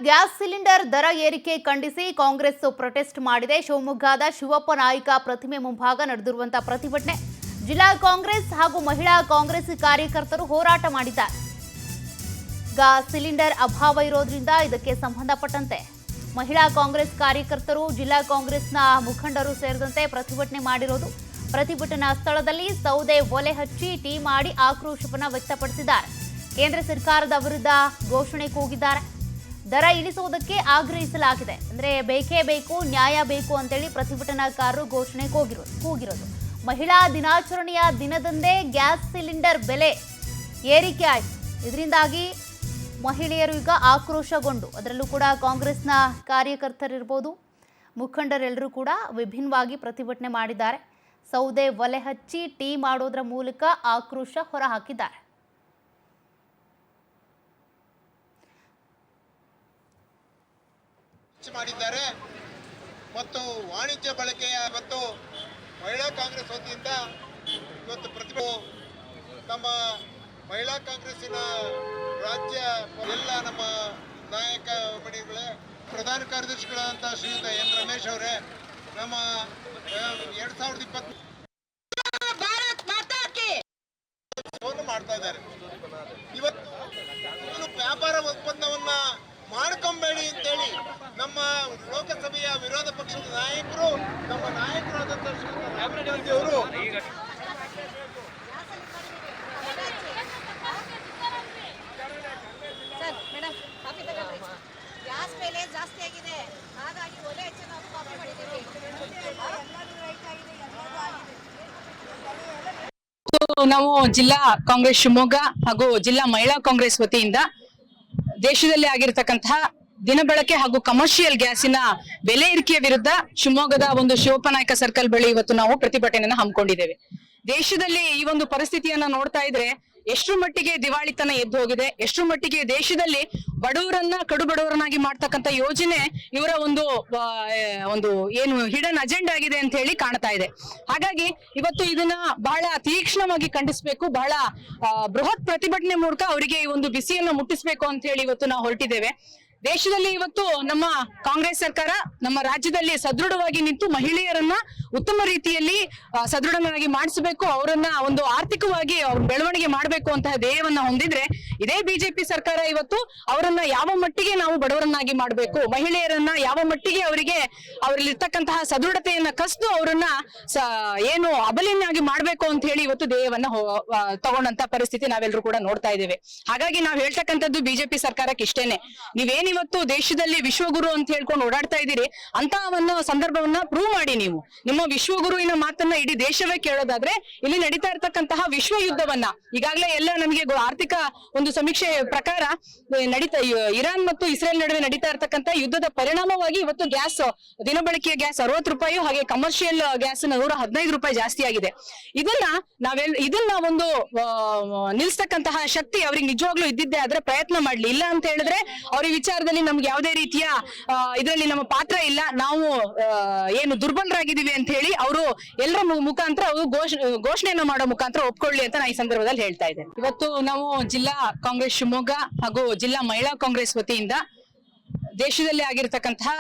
Gas cylinder ದರ ಏರಿಕೆ ಖಂಡಿಸಿ ಕಾಂಗ್ರೆಸ್ ಪ್ರೊಟೆಸ್ಟ್ ಮಾಡಿದೆ. ಶಿವಮೊಗ್ಗದ ಶಿವಪ್ಪ ನಾಯ್ಕ ಪ್ರತಿಮೆ ಮುಂಭಾಗ ನಡೆದಿರುವಂತಹ ಪ್ರತಿಭಟನೆ ಜಿಲ್ಲಾ ಕಾಂಗ್ರೆಸ್ ಹಾಗೂ ಮಹಿಳಾ ಕಾಂಗ್ರೆಸ್ ಕಾರ್ಯಕರ್ತರು ಹೋರಾಟ ಮಾಡಿದ್ದಾರೆ. ಗ್ಯಾಸ್ ಸಿಲಿಂಡರ್ ಅಭಾವ ಇರೋದ್ರಿಂದ ಇದಕ್ಕೆ ಸಂಬಂಧಪಟ್ಟಂತೆ ಮಹಿಳಾ ಕಾಂಗ್ರೆಸ್ ಕಾರ್ಯಕರ್ತರು ಜಿಲ್ಲಾ ಕಾಂಗ್ರೆಸ್ನ ಮುಖಂಡರು ಸೇರಿದಂತೆ ಪ್ರತಿಭಟನೆ ಮಾಡಿರೋದು. ಪ್ರತಿಭಟನಾ ಸ್ಥಳದಲ್ಲಿ ಸೌದೆ ಒಲೆ ಹಚ್ಚಿ ಟೀ ಮಾಡಿ ಆಕ್ರೋಶವನ್ನು ವ್ಯಕ್ತಪಡಿಸಿದ್ದಾರೆ. ಕೇಂದ್ರ ಸರ್ಕಾರದ ವಿರುದ್ಧ ಘೋಷಣೆ ಕೂಗಿದ್ದಾರೆ. ದರ ಇಳಿಸುವುದಕ್ಕೆ ಆಗ್ರಹಿಸಲಾಗಿದೆ. ಅಂದರೆ ಬೇಕೇ ಬೇಕು, ನ್ಯಾಯ ಬೇಕು ಅಂತೇಳಿ ಪ್ರತಿಭಟನಾಕಾರರು ಘೋಷಣೆ ಕೂಗಿರೋದು. ಮಹಿಳಾ ದಿನಾಚರಣೆಯ ದಿನದಂದೇ ಗ್ಯಾಸ್ ಸಿಲಿಂಡರ್ ಬೆಲೆ ಏರಿಕೆ ಆಯಿತು. ಇದರಿಂದಾಗಿ ಮಹಿಳೆಯರು ಈಗ ಆಕ್ರೋಶಗೊಂಡು, ಅದರಲ್ಲೂ ಕೂಡ ಕಾಂಗ್ರೆಸ್ನ ಕಾರ್ಯಕರ್ತರಿರ್ಬೋದು, ಮುಖಂಡರೆಲ್ಲರೂ ಕೂಡ ವಿಭಿನ್ನವಾಗಿ ಪ್ರತಿಭಟನೆ ಮಾಡಿದ್ದಾರೆ. ಸೌದೆ ಒಲೆ ಹಚ್ಚಿ ಟೀ ಮಾಡೋದ್ರ ಮೂಲಕ ಆಕ್ರೋಶ ಹೊರಹಾಕಿದ್ದಾರೆ. ಮಾಡಿದ್ದಾರೆ ಮತ್ತು ವಾಣಿಜ್ಯ ಬಳಕೆಯ ಮತ್ತು ಮಹಿಳಾ ಕಾಂಗ್ರೆಸ್ ವತಿಯಿಂದ ಇವತ್ತು ನಮ್ಮ ಮಹಿಳಾ ಕಾಂಗ್ರೆಸ್ಸಿನ ರಾಜ್ಯ ಎಲ್ಲ ನಮ್ಮ ನಾಯಕ ಮಣಿಗಳೇ, ಪ್ರಧಾನ ಕಾರ್ಯದರ್ಶಿಗಳಾದಂತಹ ಶ್ರೀಯುತ ಎನ್ ರಮೇಶ್ ಅವರೇ, ನಮ್ಮ 2020 ಮಾಡ್ತಾ ಇದ್ದಾರೆ. ಇವತ್ತು ವ್ಯಾಪಾರ ಒಪ್ಪಂದವನ್ನ ಮಾಡ್ಕೊಂಬೇಡಿ ಅಂತೇಳಿ ನಮ್ಮ ಲೋಕಸಭೆಯ ವಿರೋಧ ಪಕ್ಷದ ನಾಯಕರು, ನಮ್ಮ ನಾಯಕರಾದಂತಹ ಶ್ರೀಯುತ ರಾಹುಲ್ ಗಾಂಧಿ ಅವರು ಗ್ಯಾಸ್ ಬೆಲೆ ಜಾಸ್ತಿ ಆಗಿದೆ, ಹಾಗಾಗಿ ಒಲೆ ಹೆಚ್ಚು ನಾವು ಕಾಪಿ ಮಾಡಿದ್ದೀವಿ. ನಾವು ಜಿಲ್ಲಾ ಕಾಂಗ್ರೆಸ್ ಶಿವಮೊಗ್ಗ ಹಾಗೂ ಜಿಲ್ಲಾ ಮಹಿಳಾ ಕಾಂಗ್ರೆಸ್ ವತಿಯಿಂದ ದೇಶದಲ್ಲಿ ಆಗಿರತಕ್ಕಂತಹ ದಿನಬಳಕೆ ಹಾಗೂ ಕಮರ್ಷಿಯಲ್ ಗ್ಯಾಸಿನ ಬೆಲೆ ಏರಿಕೆಯ ವಿರುದ್ಧ ಶಿವಮೊಗ್ಗದ ಒಂದು ಶಿವಪ್ಪ ನಾಯ್ಕ ಸರ್ಕಲ್ ಬಳಿ ಇವತ್ತು ನಾವು ಪ್ರತಿಭಟನೆಯನ್ನು ಹಮ್ಮಿಕೊಂಡಿದ್ದೇವೆ. ದೇಶದಲ್ಲಿ ಈ ಒಂದು ಪರಿಸ್ಥಿತಿಯನ್ನ ನೋಡ್ತಾ ಇದ್ರೆ ಎಷ್ಟರ ಮಟ್ಟಿಗೆ ದಿವಾಳಿತನ ಎದ್ದು ಹೋಗಿದೆ, ಎಷ್ಟರ ಮಟ್ಟಿಗೆ ದೇಶದಲ್ಲಿ ಬಡವರನ್ನ ಕಡು ಬಡವರನ್ನಾಗಿ ಮಾಡ್ತಕ್ಕಂಥ ಯೋಜನೆ ಇವರ ಒಂದು ಏನು ಹಿಡನ್ ಅಜೆಂಡಾ ಆಗಿದೆ ಅಂತ ಹೇಳಿ ಕಾಣ್ತಾ ಇದೆ. ಹಾಗಾಗಿ ಇವತ್ತು ಇದನ್ನ ಬಹಳ ತೀಕ್ಷ್ಣವಾಗಿ ಖಂಡಿಸಬೇಕು, ಬಹಳ ಬೃಹತ್ ಪ್ರತಿಭಟನೆ ಮೂಲಕ ಅವರಿಗೆ ಈ ಒಂದು ಬಿಸಿಯನ್ನು ಮುಟ್ಟಿಸ್ಬೇಕು ಅಂತ ಹೇಳಿ ಇವತ್ತು ನಾವು ಹೊರಟಿದ್ದೇವೆ. ದೇಶದಲ್ಲಿ ಇವತ್ತು ನಮ್ಮ ಕಾಂಗ್ರೆಸ್ ಸರ್ಕಾರ ನಮ್ಮ ರಾಜ್ಯದಲ್ಲಿ ಸದೃಢವಾಗಿ ನಿಂತು ಮಹಿಳೆಯರನ್ನ ಉತ್ತಮ ರೀತಿಯಲ್ಲಿ ಸದೃಢನಾಗಿ ಮಾಡಿಸಬೇಕು, ಅವರನ್ನ ಒಂದು ಆರ್ಥಿಕವಾಗಿ ಅವ್ರ ಬೆಳವಣಿಗೆ ಮಾಡಬೇಕು ಅಂತ ಧ್ಯೇಯವನ್ನ ಹೊಂದಿದ್ರೆ ಇದೇ ಬಿಜೆಪಿ ಸರ್ಕಾರ ಇವತ್ತು ಅವರನ್ನ ಯಾವ ಮಟ್ಟಿಗೆ ನಾವು ಬಡವರನ್ನಾಗಿ ಮಾಡಬೇಕು, ಮಹಿಳೆಯರನ್ನ ಯಾವ ಮಟ್ಟಿಗೆ ಅವರಲ್ಲಿರ್ತಕ್ಕಂತಹ ಸದೃಢತೆಯನ್ನ ಕಸಿದು ಅವರನ್ನ ಏನು ಅಬಲಿಯನ್ನಾಗಿ ಮಾಡ್ಬೇಕು ಅಂತ ಹೇಳಿ ಇವತ್ತು ಧ್ಯೇಯವನ್ನ ತಗೊಂಡಂತ ಪರಿಸ್ಥಿತಿ ನಾವೆಲ್ಲರೂ ಕೂಡ ನೋಡ್ತಾ ಇದ್ದೇವೆ. ಹಾಗಾಗಿ ನಾವ್ ಹೇಳ್ತಕ್ಕಂಥದ್ದು ಬಿಜೆಪಿ ಸರ್ಕಾರಕ್ಕೆ ಇಷ್ಟೇನೆ, ನೀವೇನಿವತ್ತು ದೇಶದಲ್ಲಿ ವಿಶ್ವಗುರು ಅಂತ ಹೇಳ್ಕೊಂಡು ಓಡಾಡ್ತಾ ಇದ್ದೀರಿ ಅಂತ ಒಂದು ಸಂದರ್ಭವನ್ನ ಪ್ರೂವ್ ಮಾಡಿ. ನೀವು ನಿಮ್ಮ ವಿಶ್ವಗುರುವಿನ ಮಾತನ್ನ ಇಡೀ ದೇಶವೇ ಕೇಳೋದಾದ್ರೆ ಇಲ್ಲಿ ನಡೀತಾ ಇರ್ತಕ್ಕಂತಹ ವಿಶ್ವ ಯುದ್ಧವನ್ನ ಈಗಾಗಲೇ ಎಲ್ಲ ನಮಗೆ ಆರ್ಥಿಕ ಒಂದು ಸಮೀಕ್ಷೆ ಪ್ರಕಾರ ಇರಾನ್ ಮತ್ತು ಇಸ್ರೇಲ್ ನಡುವೆ ನಡೀತಾ ಇರ್ತಕ್ಕಂಥ ಯುದ್ಧದ ಪರಿಣಾಮವಾಗಿ ಇವತ್ತು ಗ್ಯಾಸ್ ದಿನಬಳಕೆಯ ಗ್ಯಾಸ್ 60 ರೂಪಾಯಿ, ಹಾಗೆ ಕಮರ್ಷಿಯಲ್ ಗ್ಯಾಸ್ 115 ರೂಪಾಯಿ ಜಾಸ್ತಿ ಆಗಿದೆ. ಇದನ್ನ ಒಂದು ನಿಲ್ಸ್ತಕ್ಕಂತಹ ಶಕ್ತಿ ಅವ್ರಿಗೆ ನಿಜವಾಗ್ಲೂ ಇದ್ದಿದ್ದೆ ಆದ್ರೆ ಪ್ರಯತ್ನ ಮಾಡ್ಲಿ. ಇಲ್ಲ ಅಂತ ಹೇಳಿದ್ರೆ ಅವ್ರ ವಿಚಾರದಲ್ಲಿ ನಮ್ಗೆ ಯಾವುದೇ ರೀತಿಯ ಇದರಲ್ಲಿ ನಮ್ಮ ಪಾತ್ರ ಇಲ್ಲ, ನಾವು ಏನು ದುರ್ಬಲರಾಗಿದ್ದೀವಿ ಅಂತ ಹೇಳಿ ಅವರು ಎಲ್ಲರ ಮುಖಾಂತರ ಘೋಷಣೆಯನ್ನ ಮಾಡೋ ಮುಖಾಂತರ ಒಪ್ಕೊಳ್ಳಿ ಅಂತ ನಾನು ಈ ಸಂದರ್ಭದಲ್ಲಿ ಹೇಳ್ತಾ ಇದ್ದೇನೆ. ಇವತ್ತು ನಾವು ಜಿಲ್ಲಾ ಕಾಂಗ್ರೆಸ್ ಶಿವಮೊಗ್ಗ ಹಾಗೂ ಜಿಲ್ಲಾ ಮಹಿಳಾ ಕಾಂಗ್ರೆಸ್ ವತಿಯಿಂದ ದೇಶದಲ್ಲಿ ಆಗಿರತಕ್ಕಂತಹ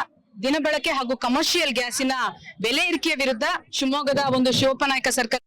ದಿನಬಳಕೆ ಹಾಗೂ ಕಮರ್ಷಿಯಲ್ ಗ್ಯಾಸಿನ ಬೆಲೆ ಏರಿಕೆಯ ವಿರುದ್ಧ ಶಿವಮೊಗ್ಗದ ಒಂದು ಶಿವಪ್ಪ ನಾಯ್ಕ ಸರ್ಕಲ್